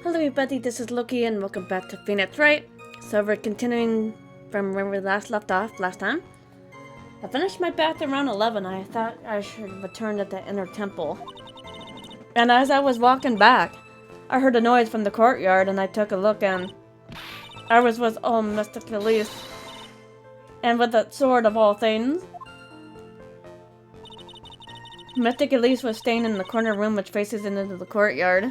Hello everybody, this is Loki and welcome back to Phoenix Wright. So we're continuing from where we last left off last time. I finished my bath around 11. I thought I should return to the inner temple. And as I was walking back, I heard a noise from the courtyard and I took a look and ours was Mystic Elise. And with the sword of all things, Mystic Elise was staying in the corner room which faces into the courtyard.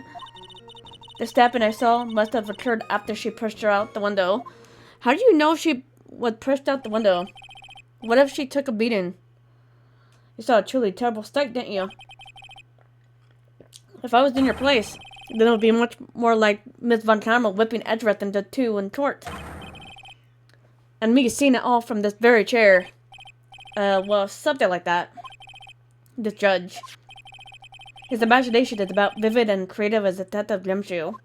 The stabbing I saw must have occurred after she pushed her out the window. How do you know she was pushed out the window? What if she took a beating? You saw a truly terrible sight, didn't you? If I was in your place, then it would be much more like Miss Von Karma whipping Edgeworth into two in court. And me seeing it all from this very chair. Well, something like that. The judge. His imagination is about vivid and creative as Detective Limshu.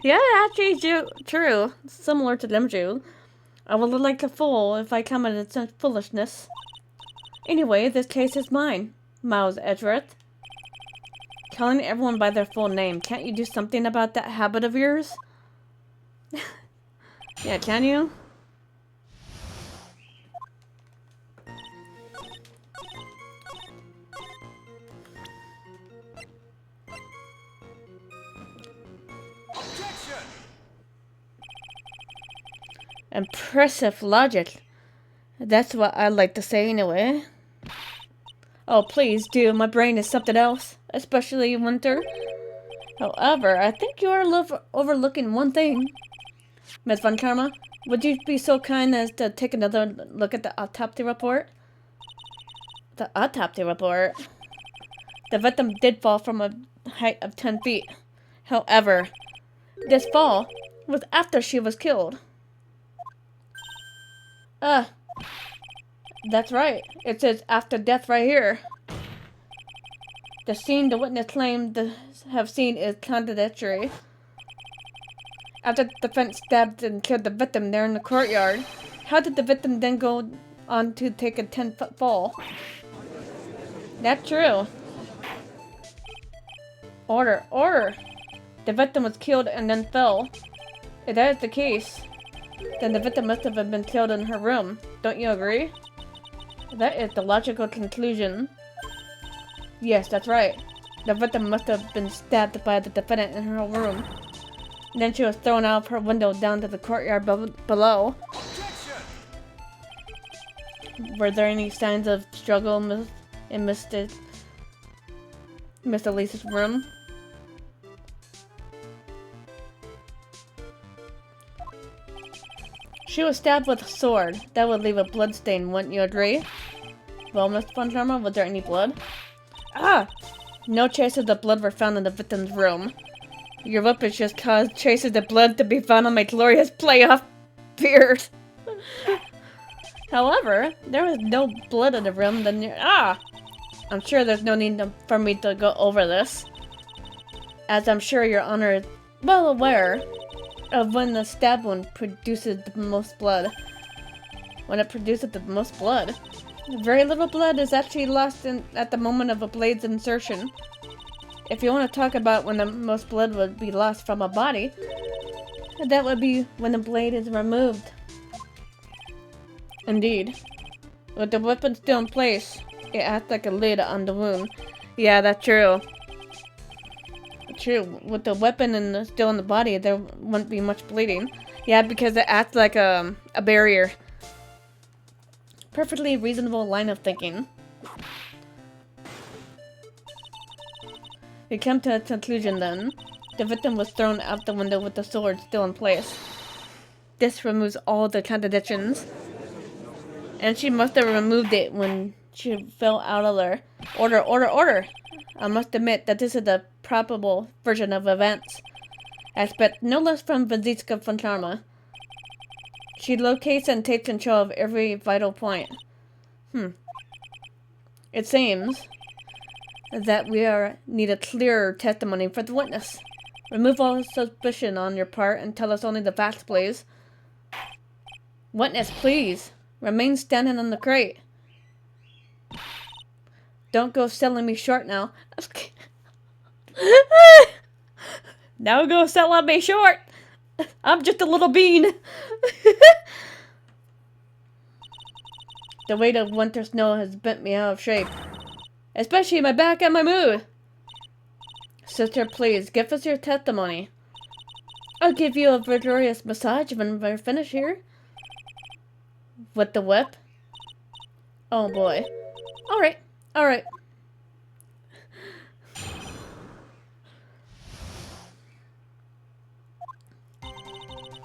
Yeah, actually true. Similar to Limshu. I will look like a fool if I commented such foolishness. Anyway, this case is mine, Miles Edgeworth. Calling everyone by their full name. Can't you do something about that habit of yours? Yeah, can you? Impressive logic. That's what I like to say anyway. Oh, please do. My brain is something else, especially in winter. However, I think you are overlooking one thing. Miss Von Karma, would you be so kind as to take another look at the autopsy report? The autopsy report? The victim did fall from a height of 10 feet. However, this fall was after she was killed. That's right. It says after death right here. The scene the witness claimed to have seen is contradictory. After the defense stabbed and killed the victim there in the courtyard, how did the victim then go on to take a 10-foot fall? That's true. Order. The victim was killed and then fell. If that is the case, then the victim must have been killed in her room. Don't you agree? That is the logical conclusion. Yes, that's right. The victim must have been stabbed by the defendant in her room. Then she was thrown out of her window down to the courtyard below. Were there any signs of struggle in Miss Elise's room? She was stabbed with a sword. That would leave a blood stain, wouldn't you agree? Well, Miss Von Karma, was there any blood? No traces of blood were found in the victim's room. Your weapon just caused traces of blood to be found on my glorious playoff beard. However, there was no blood in the room. I'm sure there's no need for me to go over this, as I'm sure Your Honor is well aware of when the stab wound produces the most blood. When it produces the most blood, very little blood is actually lost at the moment of a blade's insertion. If you want to talk about when the most blood would be lost from a body, that would be when the blade is removed. Indeed. With the weapon still in place, it acts like a lid on the wound. Yeah, that's true. True. With the weapon still in the body, there wouldn't be much bleeding. Yeah, because it acts like a barrier. Perfectly reasonable line of thinking. We come to a conclusion then. The victim was thrown out the window with the sword still in place. This removes all the contradictions. And she must have removed it when she fell out of there. Order! I must admit that this is the probable version of events. I expect no less from Vaziska Von Karma. She locates and takes control of every vital point. It seems that we need a clearer testimony for the witness. Remove all suspicion on your part and tell us only the facts, please. Witness, please. Remain standing on the crate. Don't go selling me short now. Now go selling me short. I'm just a little bean. The weight of winter snow has bent me out of shape. Especially my back and my mood. Sister, please, give us your testimony. I'll give you a vigorous massage when we're finished here. With the whip? Oh boy. Alright, alright.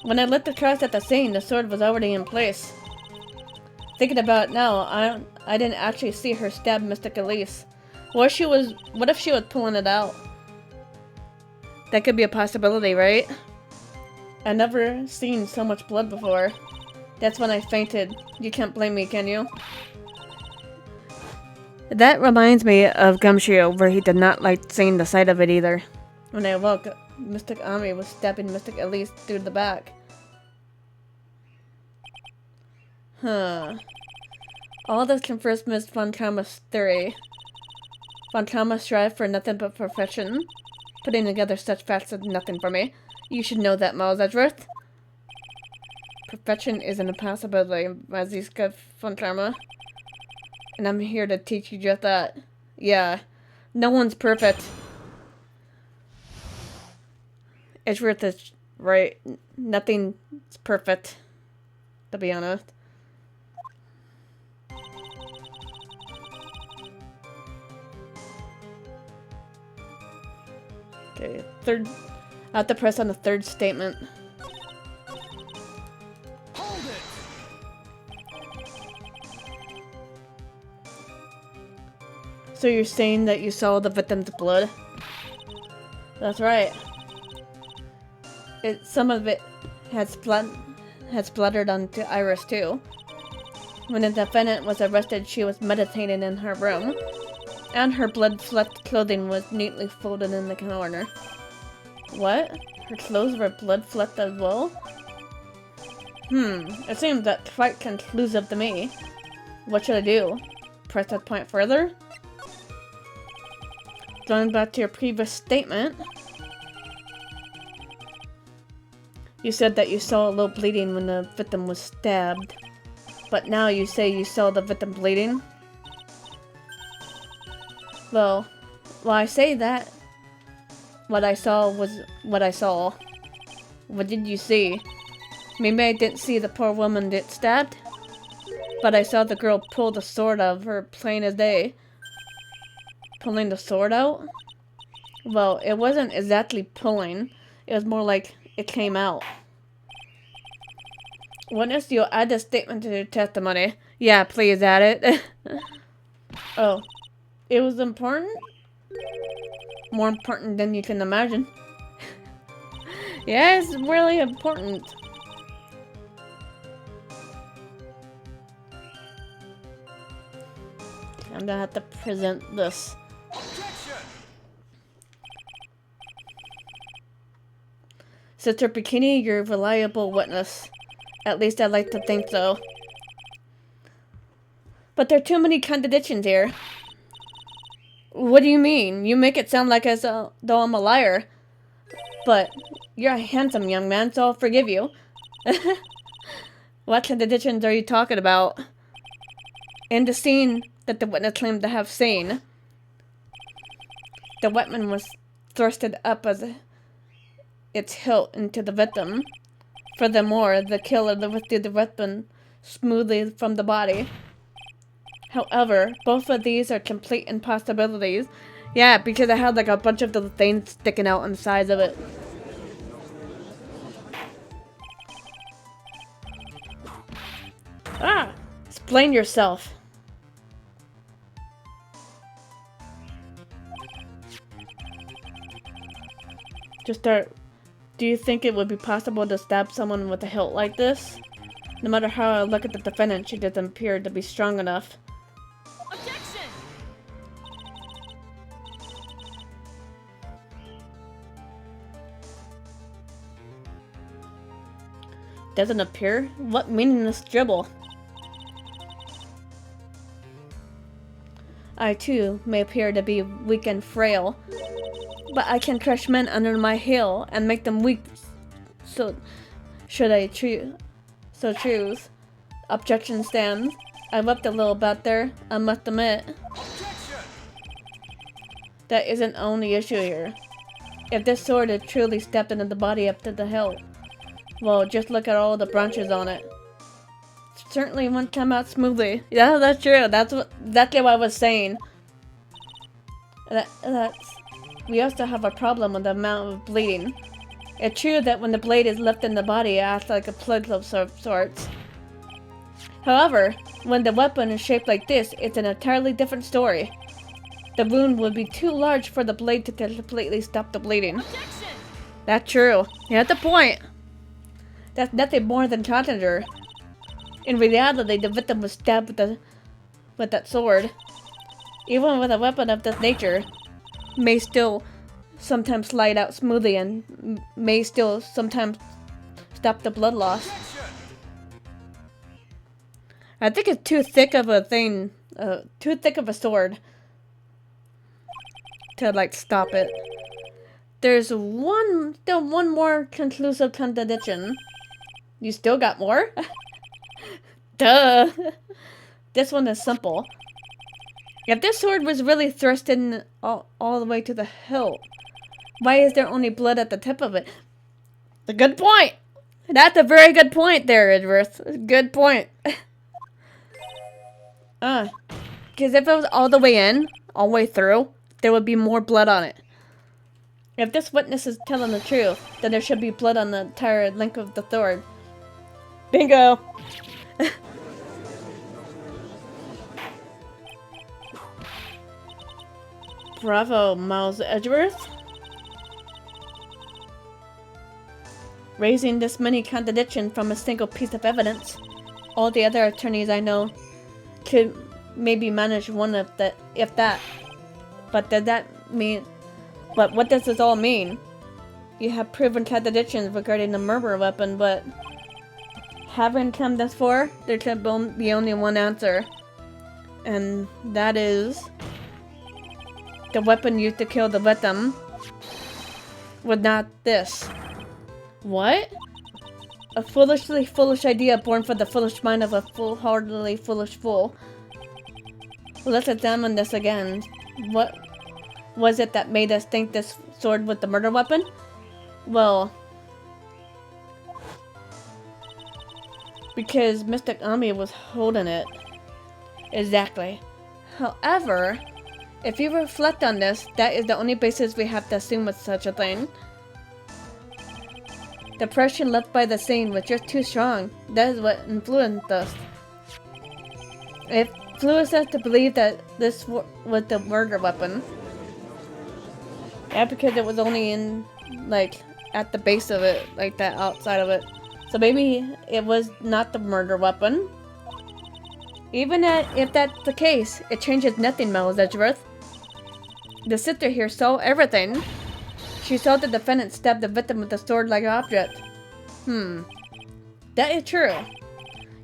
When I lit the tracks at the scene, the sword was already in place. Thinking about it now, I didn't actually see her stab Mystic Elise. What if she was pulling it out? That could be a possibility, right? I've never seen so much blood before. That's when I fainted. You can't blame me, can you? That reminds me of Gumshoe, where he did not like seeing the sight of it either. When I awoke, Mystic Ami was stabbing Mystic Elise through the back. Huh. All this confirms Miss Von Trauma's theory. Von Trauma strived for nothing but perfection. Putting together such facts is nothing for me. You should know that, Miles Edgeworth. Perfection is an impossibility, Maziska Von Trauma. And I'm here to teach you just that. Yeah, no one's perfect. Edgeworth is right. Nothing's perfect, to be honest. Okay, third. I have to press on the third statement. Hold it. So you're saying that you saw the victim's blood? That's right. Some of it had spluttered onto Iris too. When the defendant was arrested, she was meditating in her room, and her blood-flecked clothing was neatly folded in the corner. What? Her clothes were blood-flecked as well? It seems that quite conclusive to me. What should I do? Press that point further? Going back to your previous statement, you said that you saw a little bleeding when the victim was stabbed. But now you say you saw the victim bleeding? Well, I say that. What I saw was what I saw. What did you see? Maybe I didn't see the poor woman get stabbed, but I saw the girl pull the sword out of her plain as day. Pulling the sword out? Well, it wasn't exactly pulling. It was more like it came out. Witness, you'll add this statement to your testimony. Yeah, please add it. Oh. It was important? More important than you can imagine. Yeah, it's really important. I'm gonna have to present this. Objection. Sister Bikini, you're a reliable witness. At least I'd like to think so. But there are too many contradictions here. What do you mean? You make it sound like as though I'm a liar. But you're a handsome young man, so I'll forgive you. What contradictions are you talking about? In the scene that the witness claimed to have seen, the weapon was thrusted up as its hilt into the victim. Furthermore, the killer lifted the weapon smoothly from the body. However, both of these are complete impossibilities. Yeah, because I had like a bunch of little things sticking out on the sides of it. Ah! Explain yourself. Just start. Do you think it would be possible to stab someone with a hilt like this? No matter how I look at the defendant, she doesn't appear to be strong enough. Objection. Doesn't appear? What meaningless dribble? I too may appear to be weak and frail. but I can crush men under my heel and make them weak. So, should I choose? Objection stands. I wept a little about there, I must admit. Objection! That isn't the only issue here. If this sword is truly stepped into the body up to the hilt, well, just look at all the branches on it. Certainly won't come out smoothly. Yeah, that's true. That's exactly what I was saying. We also have a problem with the amount of bleeding. It's true that when the blade is left in the body, it acts like a plug of sorts. However, when the weapon is shaped like this, it's an entirely different story. The wound would be too large for the blade to completely stop the bleeding. Objection! That's true. You're at the point. That's nothing more than conjecture. In reality, the victim was stabbed with that sword. Even with a weapon of this nature, may still sometimes slide out smoothly and may still sometimes stop the blood loss. Objection! I think it's too thick of a thing, too thick of a sword to like stop it. There's still one more conclusive contradiction. You still got more? Duh. This one is simple. If this sword was really thrust in all the way to the hilt, why is there only blood at the tip of it? A good point. That's a very good point there, Edworth. Good point. Because if it was all the way in, all the way through, there would be more blood on it. If this witness is telling the truth, then there should be blood on the entire length of the sword. Bingo! Bravo, Miles Edgeworth. Raising this many contradictions from a single piece of evidence. All the other attorneys I know could maybe manage one of that, if that. But does that mean... But what does this all mean? You have proven contradictions regarding the murder weapon, but... Having come this far, there could be only one answer. And that is... The weapon used to kill the victim was not this. What? A foolishly foolish idea born from the foolish mind of a foolhardily foolish fool. Let's examine this again. What was it that made us think this sword was the murder weapon? Well, because Mystic Ami was holding it. Exactly. However, if you reflect on this, that is the only basis we have to assume with such a thing. The impression left by the scene was just too strong. That is what influenced us. It influenced us to believe that this was the murder weapon. Yeah, because it was only in, like, at the base of it, like that outside of it. So maybe it was not the murder weapon. Even if that's the case, it changes nothing, Miles Edgeworth. The sister here saw everything. She saw the defendant stab the victim with a sword-like object. That is true.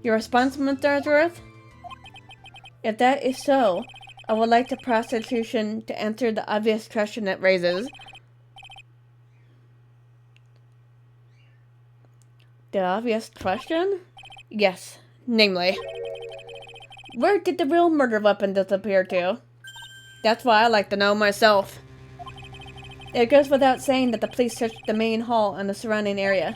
Your response, Mr. Edgeworth? If that is so, I would like the prosecution to answer the obvious question it raises. The obvious question? Yes, namely, where did the real murder weapon disappear to? That's what I like to know myself. It goes without saying that the police searched the main hall and the surrounding area.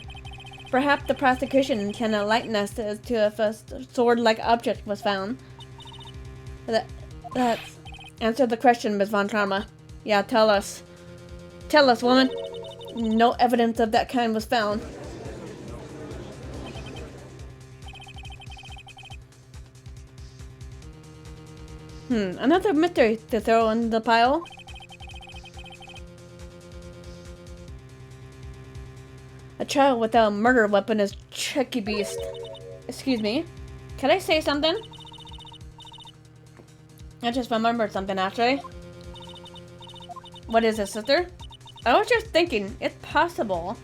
Perhaps the prosecution can enlighten us as to if a sword-like object was found. That's... Answer the question, Ms. Von Trauma. Yeah, tell us. Tell us, woman. No evidence of that kind was found. Another mystery to throw in the pile. A child without a murder weapon is a tricky beast. Excuse me. Can I say something? I just remembered something, actually. What is it, sister? I was just thinking, it's possible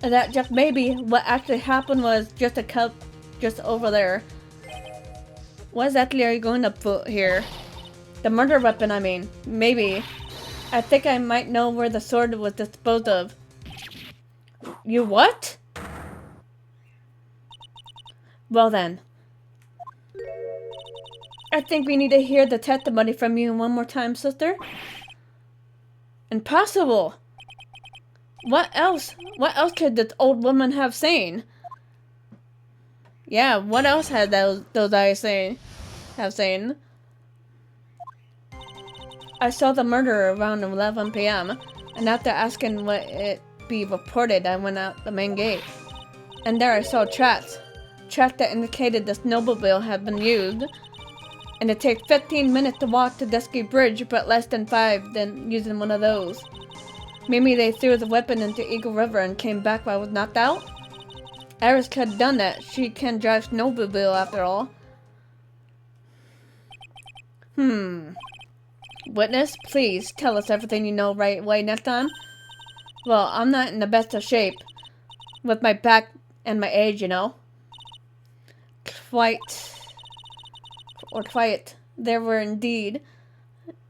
that just maybe what actually happened was just a cup just over there. What exactly are you going to put here? The murder weapon, I mean. Maybe. I think I might know where the sword was disposed of. You what? Well then. I think we need to hear the testimony from you one more time, sister. Impossible! What else? What else could this old woman have seen? Yeah, what else had those eyes seen? Have seen? I saw the murder around 11 p.m. and after asking what it be reported, I went out the main gate. And there I saw tracks. Tracks that indicated the snowmobile had been used. And it takes 15 minutes to walk to Dusky Bridge, but less than 5 than using one of those. Maybe they threw the weapon into Eagle River and came back while I was knocked out? Iris could have done that. She can drive snowmobile after all. Witness, please tell us everything you know right away next time. Well, I'm not in the best of shape. With my back and my age, you know. Quiet. There were indeed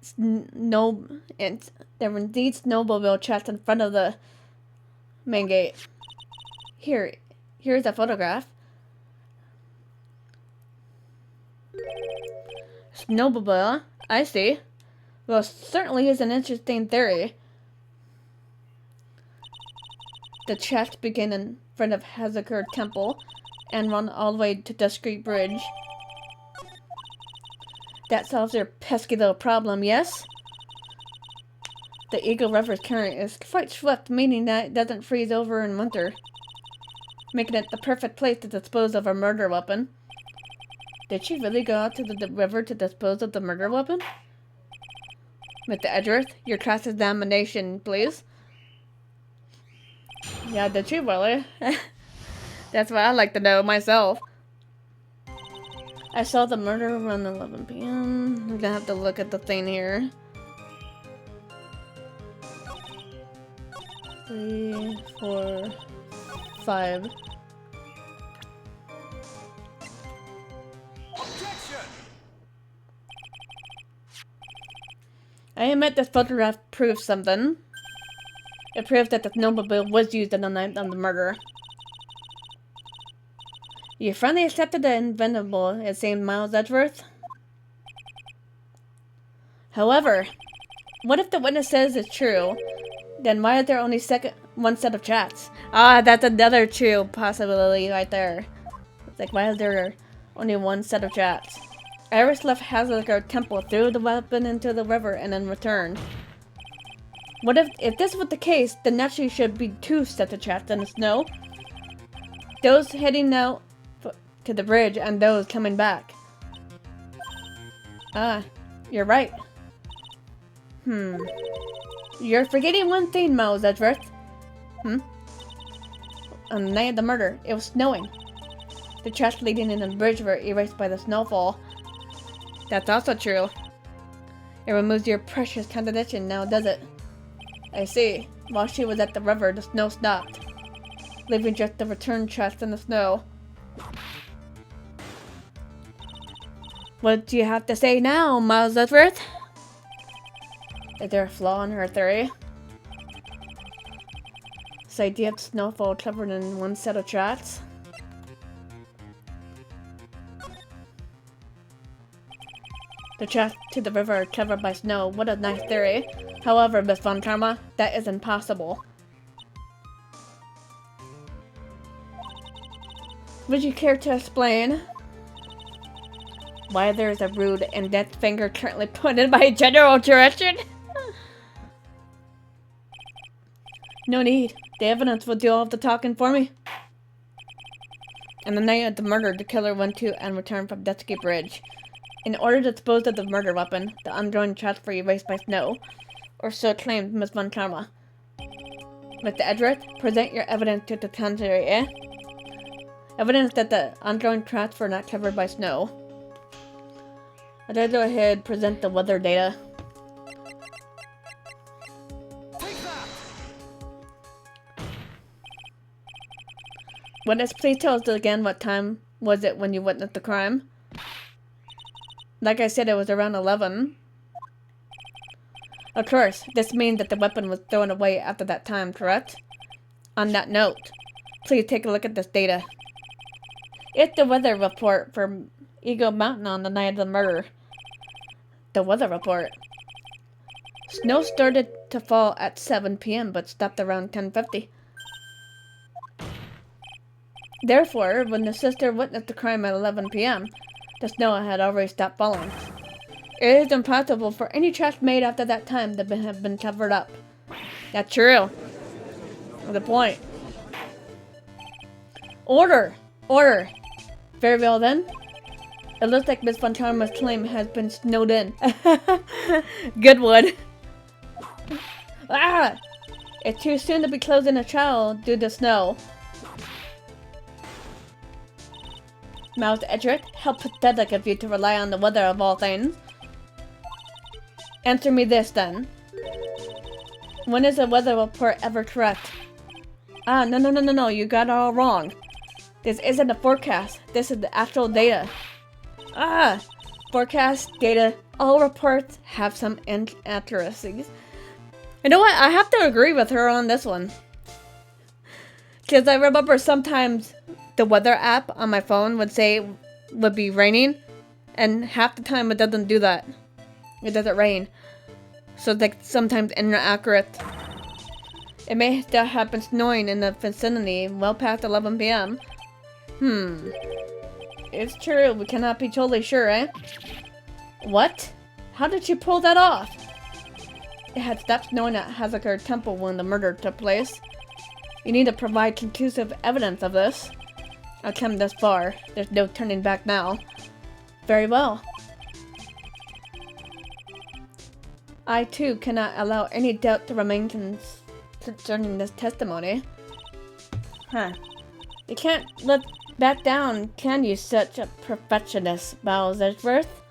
snowmobile tracks in front of the main gate. Here's a photograph. Snowmobile, I see. Well, certainly is an interesting theory. The tracks begin in front of Hazakir Temple and run all the way to Dusky Bridge. That solves their pesky little problem, yes? The Eagle River's current is quite swift, meaning that it doesn't freeze over in winter, making it the perfect place to dispose of a murder weapon. Did she really go out to the river to dispose of the murder weapon? Mr. Edgeworth, your cross-examination, please. Yeah, did she really? That's what I'd like to know myself. I saw the murder around 11 p.m. I'm gonna have to look at the thing here. 3, 4, 5. Objection! I admit this photograph proves something. It proves that the snowmobile was used on the night of the murder. You finally accepted the inevitable, it seemed, Miles Edgeworth. However, what if the witness says it's true? Then why is there only one set of tracks? Ah, that's another true possibility right there. It's like, why is there only one set of tracks? Iris left Hazliger Temple, threw the weapon into the river, and then returned. What if this was the case, then naturally should be 2 sets of tracks in the snow? Those heading out to the bridge and those coming back. Ah, you're right. You're forgetting one thing, Miles Edgeworth. On the night of the murder, it was snowing. The tracks leading in the bridge were erased by the snowfall. That's also true. It removes your precious contradiction now, does it? I see. While she was at the river, the snow stopped, leaving just the return tracks in the snow. What do you have to say now, Miles Edgeworth? Is there a flaw in her theory? This idea of snowfall covered in one set of tracks? The tracks to the river are covered by snow. What a nice theory. However, Miss Von Karma, that is impossible. Would you care to explain why there is a rude and death finger currently pointed by general direction? No need. The evidence will do all of the talking for me. On the night of the murder, the killer went to and returned from Dusky Bridge. In order to dispose of the murder weapon, the ongoing tracks were erased by snow, or so claimed Miss Von Karma. Mr. Edgeworth, present your evidence to the contrary, eh? Evidence that the ongoing tracks were not covered by snow. I'd go ahead, present the weather data. Take that! Witness, please tell us again what time was it when you witnessed the crime? Like I said, it was around 11. Of course, this means that the weapon was thrown away after that time, correct? On that note, please take a look at this data. It's the weather report for Eagle Mountain on the night of the murder. The weather report. Snow started to fall at 7 p.m. but stopped around 10:50. Therefore, when the sister witnessed the crime at 11 p.m., the snow had already stopped falling. It is impossible for any tracks made after that time to have been covered up. That's true. The point. Order! Order! Very well then. It looks like Miss Fontana's claim has been snowed in. Good one. Ah! It's too soon to be closing a trial due to snow. Mouse Edric, how pathetic of you to rely on the weather of all things. Answer me this then. When is a weather report ever correct? Ah, no, you got it all wrong. This isn't a forecast, this is the actual data. Ah! Forecast, data, all reports have some inaccuracies. You know what, I have to agree with her on this one. Because I remember sometimes the weather app on my phone would say it would be raining, and half the time it doesn't do that. It doesn't rain. So it's like sometimes inaccurate. It may still have been snowing in the vicinity well past 11 p.m. It's true, we cannot be totally sure, eh? What? How did she pull that off? It had stopped snowing at Hazakar Temple when the murder took place. You need to provide conclusive evidence of this. I've come this far. There's no turning back now. Very well. I too cannot allow any doubt to remain concerning this testimony. You can't let back down, can you, such a perfectionist, Miles Edgeworth?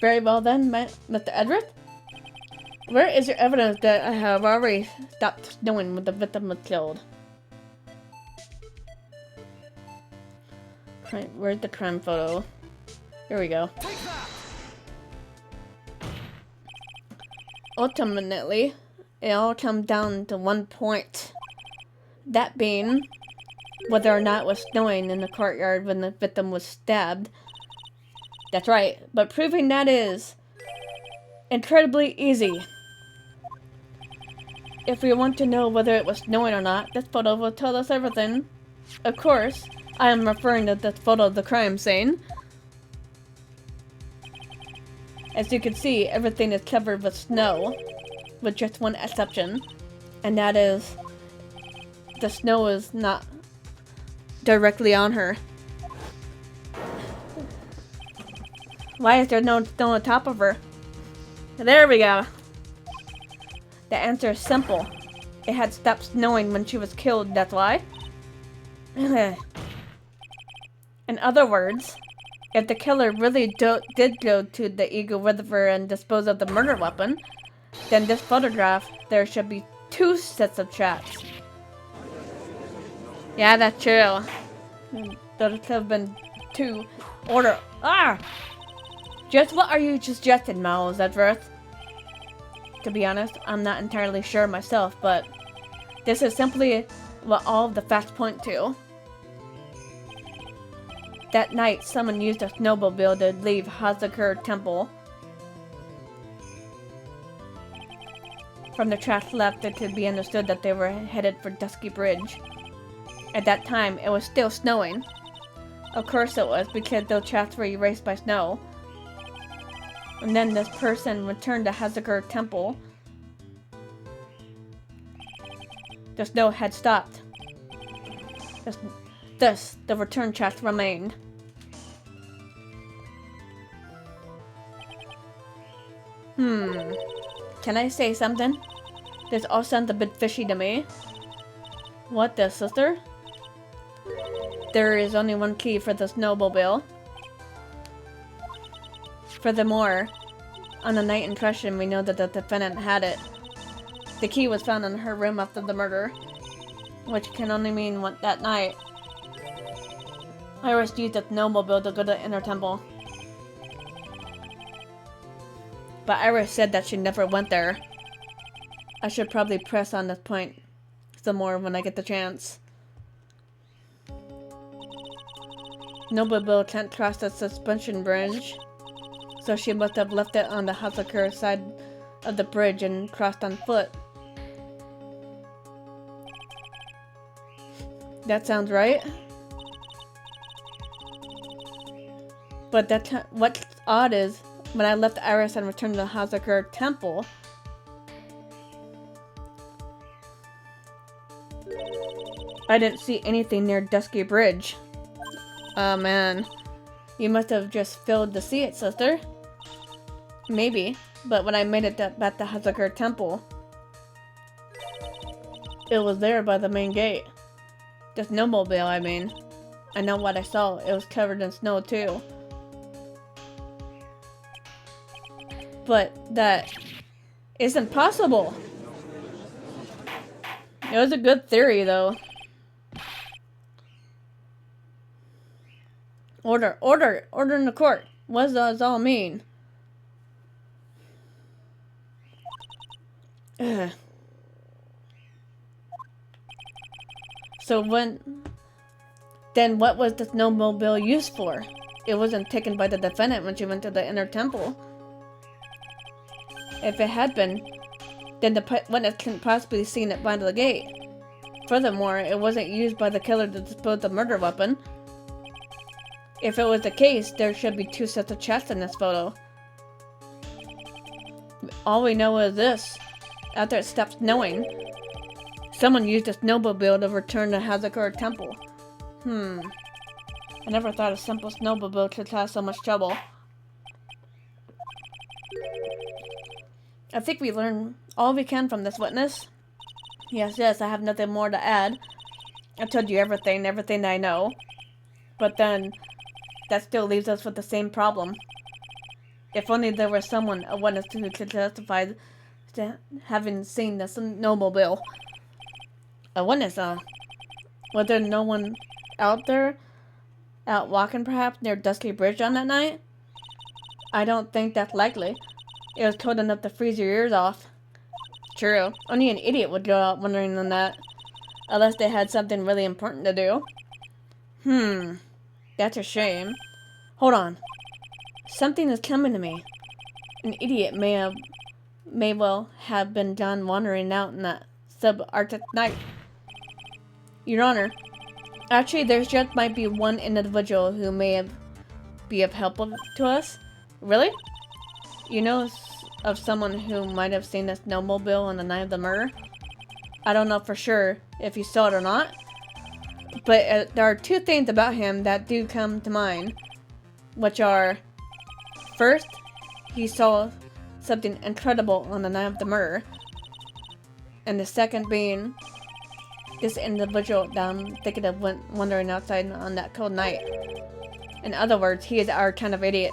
Very well then, Mr. Edgeworth. Where is your evidence that I have already stopped snowing when the victim was killed? Where's the crime photo? Here we go. Ultimately, it all comes down to one point. That being, whether or not it was snowing in the courtyard when the victim was stabbed. That's right, but proving that is incredibly easy. If we want to know whether it was snowing or not, this photo will tell us everything. Of course, I am referring to this photo of the crime scene. As you can see, everything is covered with snow, with just one exception, and that is the snow is not directly on her. Why is there no snow on top of her? There we go. The answer is simple. It had stopped snowing when she was killed, that's why. In other words, if the killer really did go to the Eagle River and dispose of the murder weapon, then this photograph, there should be 2 sets of tracks. Yeah, that's true. There could have been 2. Order. Ah! Just what are you suggesting, Miles Edgeworth? To be honest, I'm not entirely sure myself, but this is simply what all of the facts point to. That night, someone used a snowmobile to leave Hazakar Temple. From the tracks left, it could be understood that they were headed for Dusky Bridge. At that time, it was still snowing. Of course it was, because those tracks were erased by snow. And then this person returned to Hazakar Temple. The snow had stopped. Thus, the return tracks remained. Can I say something? This all sounds a bit fishy to me. What the, sister? There is only one key for the snowmobile. Furthermore, on the night in question, we know that the defendant had it. The key was found in her room after the murder, which can only mean that night Iris used the snowmobile to go to the Inner Temple. But Iris said that she never went there. I should probably press on this point some more when I get the chance. Snowmobile can't cross the suspension bridge, so she must have left it on the Hazakura side of the bridge and crossed on foot. That sounds right. But what's odd is, when I left Iris and returned to the Hazakura temple, I didn't see anything near Dusky Bridge. Oh man. You must have just failed to see it, sister. Maybe, but when I made it back to Hazakura temple, it was there by the main gate. The snowmobile, I mean. I know what I saw. It was covered in snow too. But that isn't possible. It was a good theory though. Order in the court. What does all mean? Ugh. So then what was the snowmobile used for? It wasn't taken by the defendant when she went to the inner temple. If it had been, then the witness couldn't possibly have seen it behind the gate. Furthermore, it wasn't used by the killer to dispose of the murder weapon. If it was the case, there should be two sets of chests in this photo. All we know is this. After it stopped snowing, someone used a snowmobile to return to Hazakura temple. I never thought a simple snowmobile could cause so much trouble. I think we learned all we can from this witness. Yes, I have nothing more to add. I told you everything that I know. But then, that still leaves us with the same problem. If only there was someone, a witness, who could testify to having seen the snowmobile. A witness, Was there no one out there? Out walking, perhaps, near Dusky Bridge on that night? I don't think that's likely. It was cold enough to freeze your ears off. True. Only an idiot would go out wandering on that. Unless they had something really important to do. That's a shame. Hold on. Something is coming to me. An idiot may well have been gone wandering out in that subarctic night. Your Honor, actually there just might be one individual who may be of help to us. Really? You know of someone who might have seen the snowmobile on the night of the murder? I don't know for sure if he saw it or not, but there are two things about him that do come to mind, which are, first, he saw something incredible on the night of the murder, and the second being, this individual that I'm thinking of went wandering outside on that cold night. In other words, he is our kind of idiot.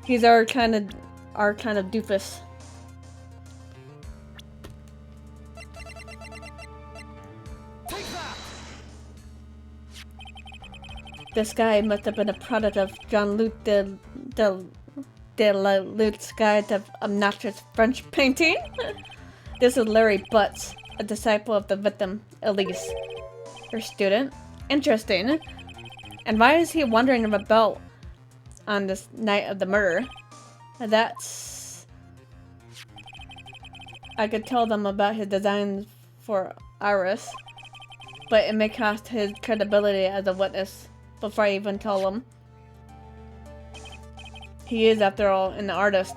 He's our kind of doofus. Take that! This guy must have been a product of Jean-Luc de la Lute's guide of obnoxious French painting. This is Larry Butts, a disciple of the victim, Elise. Her student? Interesting. And why is he wandering about on this night of the murder? That's... I could tell them about his designs for Iris, but it may cost his credibility as a witness before I even tell them. He is, after all, an artist.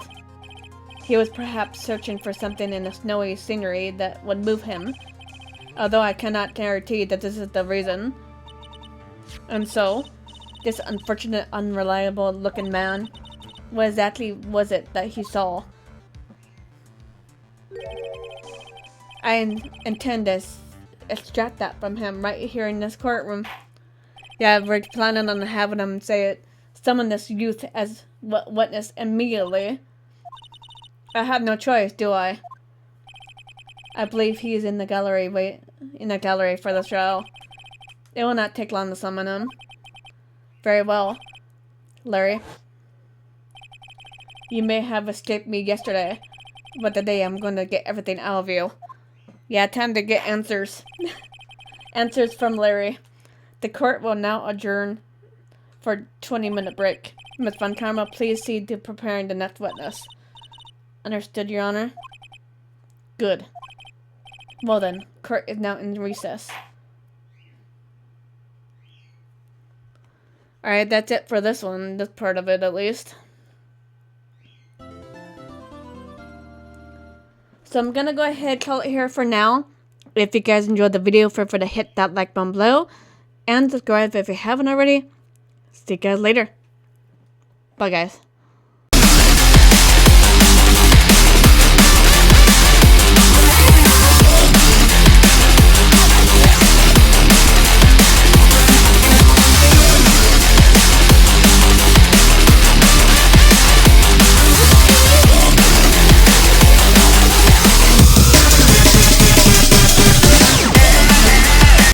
He was perhaps searching for something in the snowy scenery that would move him, although I cannot guarantee that this is the reason. And so, this unfortunate, unreliable-looking man, what exactly was it that he saw? I intend to extract that from him right here in this courtroom. Yeah, we're planning on having him say it. Summon this youth as witness immediately. I have no choice, do I? I believe he is in the gallery. In the gallery for the trial. It will not take long to summon him. Very well, Larry. You may have escaped me yesterday, but today I'm gonna get everything out of you. Yeah, time to get answers. Answers from Larry. The court will now adjourn for a 20-minute break. Miss Von Karma, please see to preparing the next witness. Understood, Your Honor? Good. Well then, court is now in recess. Alright, that's it for this one, this part of it at least. So I'm gonna go ahead and call it here for now. If you guys enjoyed the video, feel free to hit that like button below. And subscribe if you haven't already. See you guys later. Bye guys.